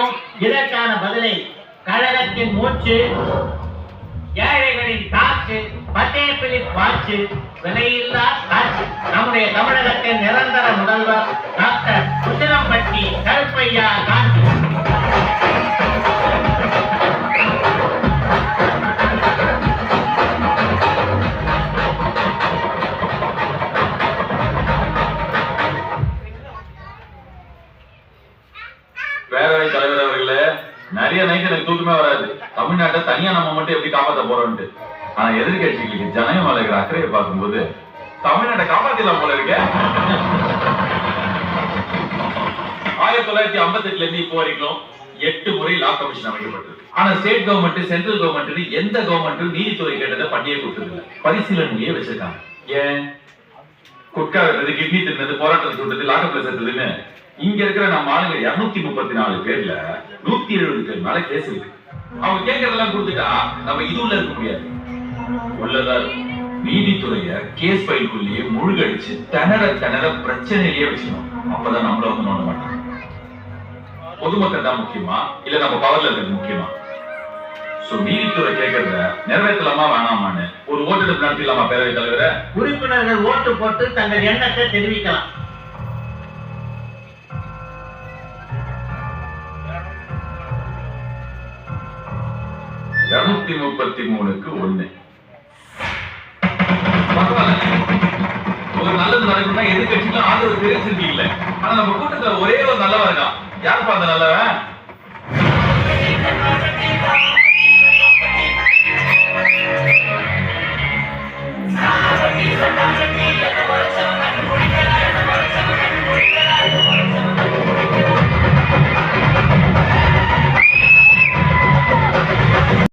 கேட்கிறோம். இதற்கான பதிலை கழகத்தின் மூச்சு, ஏழைகளின் காற்று, பட்டேப்பிலி பாச்சு, விலையில்லா காற்று, நம்முடைய தமிழகத்தின் நிரந்தர முதல்வர் டாக்டர் உசிலம்பட்டி கருப்பையா காந்தி. பேரவை தலைவர் அவர்களே, நிறைய நைட்டு எனக்கு தூக்கமே வராது. தமிழ்நாட்டை தனியா நம்ம மட்டும் எப்படி காப்பாற்ற போறோம்ட்டு. ஆனா எதிர்கட்சிகளுக்கு ஜனயம் வளர்கிற அக்கறையை பார்க்கும்போது தமிழ்நாட்டை காப்பாத்திடலாம் போல இருக்க. 1958 இருந்து இப்போ வரைக்கும் 8 முறை லா கமிஷன் அமைக்கப்பட்டிருக்கு. ஆனா ஸ்டேட் கவர்மெண்ட், சென்ட்ரல் கவர்மெண்ட், எந்த கவர்மெண்ட்டும் நீதித்துறை கேட்டதை பண்ணியே கொடுத்ததில்லை. பரிசீலனையே வச்சிருக்காங்க. ஏன் குட்கா வெட்டது, கிட்னி தின்னது, போராட்டத்தை சுட்டது, லாக்கப்ல சேர்த்ததுன்னு இங்க இருக்கிற நம்ம ஆளுங்க 234 பேர்ல 170 பேர் மேல கேஸ் இருக்கு. அவங்க கேட்கறதெல்லாம் கொடுத்துட்டா நம்ம இதுல இருக்க முடியாது. உள்ளதா நீதித்துறைய கேஸ் ஃபைலுக்குள்ளேயே முழுகடிச்சு திணற பிரச்சனையிலேயே வச்சுக்கணும். அப்பதான் நம்மள வந்து நோண்ட மாட்டோம். பொதுமக்கள் தான் முக்கியமா இல்ல நம்ம பவர்ல இருக்கிறது முக்கியமா? நீதித்துறை கேட்கறத நிறைவேற்றலாமா வேணாமான்னு ஒரு ஓட்டெடுப்பு நடத்திடலாமா பேரவைத் தலைவரை? உறுப்பினர்கள் ஓட்டு போட்டு தங்கள் எண்ணத்தை தெரிவிக்கலாம். இருநூத்தி 33க்கு 1. ஒரு நல்லது நடக்கணும்னா எதிர்கட்சிகளும் ஆதரவு தெரிவிச்சிருக்கீங்களே. ஆனா நம்ம கூட்டத்துல ஒரே ஒரு நல்லவன் இருக்கான். யாருப்பா அந்த நல்லவன்?